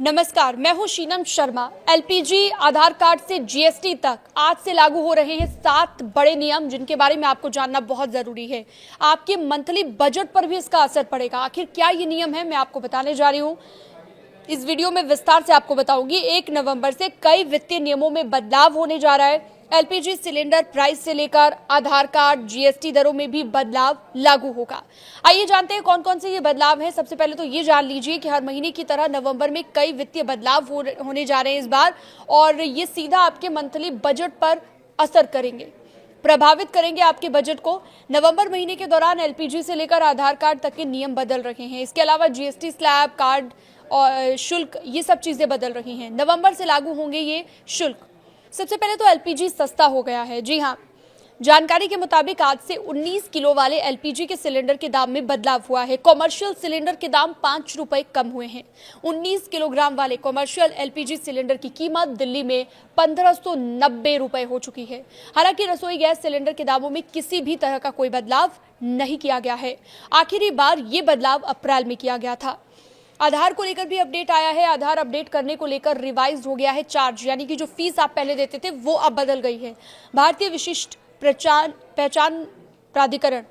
नमस्कार, मैं हूं शीनम शर्मा। एलपीजी, आधार कार्ड से जीएसटी तक आज से लागू हो रहे हैं 7 बड़े नियम, जिनके बारे में आपको जानना बहुत जरूरी है। आपके मंथली बजट पर भी इसका असर पड़ेगा। आखिर क्या ये नियम है, मैं आपको बताने जा रही हूं। इस वीडियो में विस्तार से आपको बताऊंगी। 1 नवंबर से कई वित्तीय नियमों में बदलाव होने जा रहा है। एलपीजी सिलेंडर प्राइस से लेकर आधार कार्ड, जीएसटी दरों में भी बदलाव लागू होगा। आइए जानते हैं कौन कौन से ये बदलाव हैं। सबसे पहले तो ये जान लीजिए कि हर महीने की तरह नवंबर में कई वित्तीय बदलाव होने जा रहे हैं इस बार, और ये सीधा आपके मंथली बजट पर असर करेंगे, प्रभावित करेंगे आपके बजट को। नवंबर महीने के दौरान एलपीजी से लेकर आधार कार्ड तक के नियम बदल रहे हैं। इसके अलावा जीएसटी स्लैब, कार्ड और शुल्क, ये सब चीजें बदल रही हैं। नवंबर से लागू होंगे ये शुल्क। सबसे पहले तो एलपीजी सस्ता हो गया है। जी हाँ, जानकारी के मुताबिक आज से 19 किलो वाले एलपीजी के सिलेंडर के दाम में बदलाव हुआ है। कॉमर्शियल सिलेंडर के दाम 5 रुपए कम हुए हैं। 19 किलोग्राम वाले कॉमर्शियल एलपीजी सिलेंडर की कीमत दिल्ली में 1590 रुपए हो चुकी है। हालांकि रसोई गैस सिलेंडर के दामों में किसी भी तरह का कोई बदलाव नहीं किया गया है। आखिरी बार ये बदलाव अप्रैल में किया गया था। आधार को लेकर भी अपडेट आया है। आधार अपडेट करने को लेकर रिवाइज हो गया है चार्ज, यानी कि जो फीस आप पहले देते थे वो अब बदल गई है। भारतीय विशिष्ट पहचान प्राधिकरण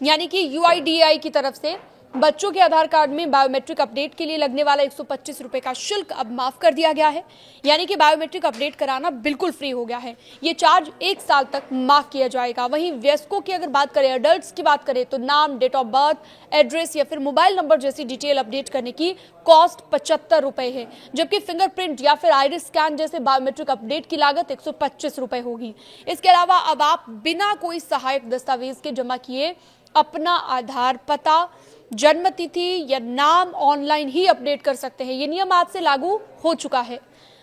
यानी कि यूआईडीएआई की तरफ से बच्चों के आधार कार्ड में बायोमेट्रिक अपडेट के लिए लगने वाला 125 रुपए का शुल्क अब माफ कर दिया गया है। यानी कि बायोमेट्रिक अपडेट कराना बिल्कुल फ्री हो गया है। ये चार्ज 1 साल तक माफ किया जाएगा। वहीं वयस्कों की अगर बात करें, अडल्ट्स की बात करें, तो नाम, डेट ऑफ बर्थ, एड्रेस या फिर मोबाइल नंबर जैसी डिटेल अपडेट करने की कॉस्ट 75 रुपए है, जबकि फिंगरप्रिंट या फिर आइरिस स्कैन जैसे बायोमेट्रिक अपडेट की लागत 125 रुपए होगी। इसके अलावा अब आप बिना कोई सहायक दस्तावेज के जमा किए अपना आधार, पता, जन्म तिथि या नाम ऑनलाइन ही अपडेट कर सकते हैं। ये नियम आज से लागू हो चुका है।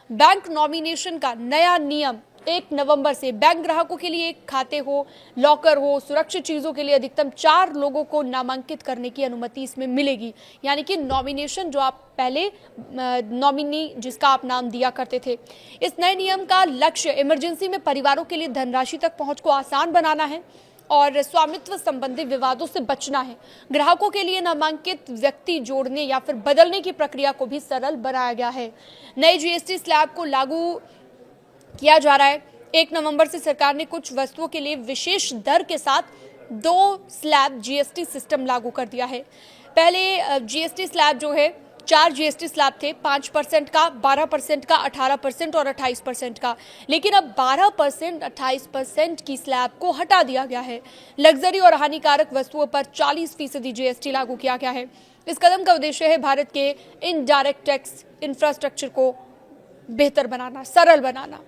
बैंक नॉमिनेशन का नया नियम 1 नवंबर से बैंक ग्राहकों के लिए एक खाते हो, लॉकर हो, सुरक्षित चीजों के लिए अधिकतम 4 लोगों को नामांकित करने की अनुमति इसमें मिलेगी। यानी कि नॉमिनेशन, जो आप पहले नॉमिनी जिसका आप नाम दिया करते थे। इस नए नियम का लक्ष्य इमरजेंसी में परिवारों के लिए धनराशि तक पहुंच को आसान बनाना है और स्वामित्व संबंधी विवादों से बचना है। ग्राहकों के लिए नामांकित व्यक्ति जोड़ने या फिर बदलने की प्रक्रिया को भी सरल बनाया गया है। नए जीएसटी स्लैब को लागू किया जा रहा है। 1 नवंबर से सरकार ने कुछ वस्तुओं के लिए विशेष दर के साथ 2 स्लैब जीएसटी सिस्टम लागू कर दिया है। पहले जीएसटी स्लैब जो है, 4 जीएसटी स्लैब थे, 5% का, 12% का, 18% और 28% का। लेकिन अब 12%, 28% की स्लैब को हटा दिया गया है। लग्जरी और हानिकारक वस्तुओं पर 40% जीएसटी लागू किया गया है। इस कदम का उद्देश्य है भारत के इनडायरेक्ट टैक्स इंफ्रास्ट्रक्चर को बेहतर बनाना, सरल बनाना।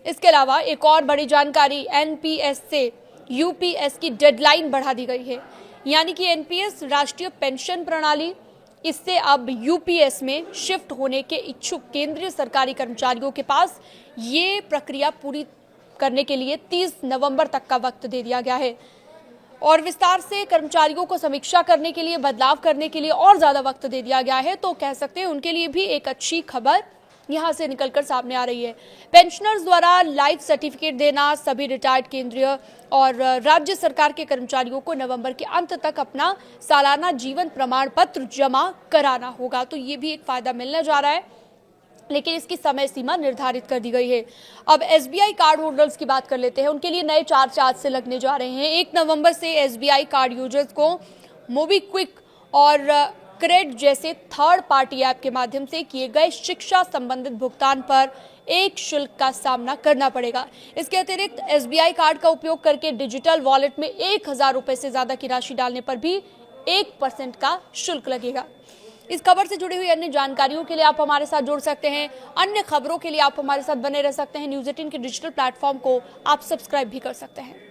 इसके अलावा एक और बड़ी जानकारी, एनपीएस से यूपीएस की डेडलाइन बढ़ा दी गई है। यानी कि एनपीएस राष्ट्रीय पेंशन प्रणाली, इससे अब यूपीएस में शिफ्ट होने के इच्छुक केंद्रीय सरकारी कर्मचारियों के पास ये प्रक्रिया पूरी करने के लिए 30 नवंबर तक का वक्त दे दिया गया है। और विस्तार से कर्मचारियों को समीक्षा करने के लिए, बदलाव करने के लिए और ज्यादा वक्त दे दिया गया है। तो कह सकते हैं उनके लिए भी एक अच्छी खबर यहां से निकलकर सामने आ रही है। पेंशनर्स द्वारा लाइफ सर्टिफिकेट देना, सभी रिटायर्ड केंद्रीय और राज्य सरकार के कर्मचारियों को नवंबर के अंत तक अपना सालाना जीवन प्रमाण पत्र जमा कराना होगा। तो ये भी एक फायदा मिलने जा रहा है, लेकिन इसकी समय सीमा निर्धारित कर दी गई है। अब एसबीआई कार्ड होल्डर्स की बात कर लेते हैं। उनके लिए नए चार्ज आज से लगने जा रहे हैं। 1 नवंबर से एसबीआई कार्ड यूजर्स को मोबीक्विक और क्रेड जैसे थर्ड पार्टी ऐप के माध्यम से किए गए शिक्षा संबंधित भुगतान पर एक शुल्क का सामना करना पड़ेगा। इसके अतिरिक्त एसबीआई कार्ड का उपयोग करके डिजिटल वॉलेट में 1000 रुपए से ज्यादा की राशि डालने पर भी 1% का शुल्क लगेगा। इस खबर से जुड़ी हुई अन्य जानकारियों के लिए आप हमारे साथ जुड़ सकते हैं। अन्य खबरों के लिए आप हमारे साथ बने रह सकते हैं। न्यूज़ 18 के डिजिटल प्लेटफॉर्म को आप सब्सक्राइब भी कर सकते हैं।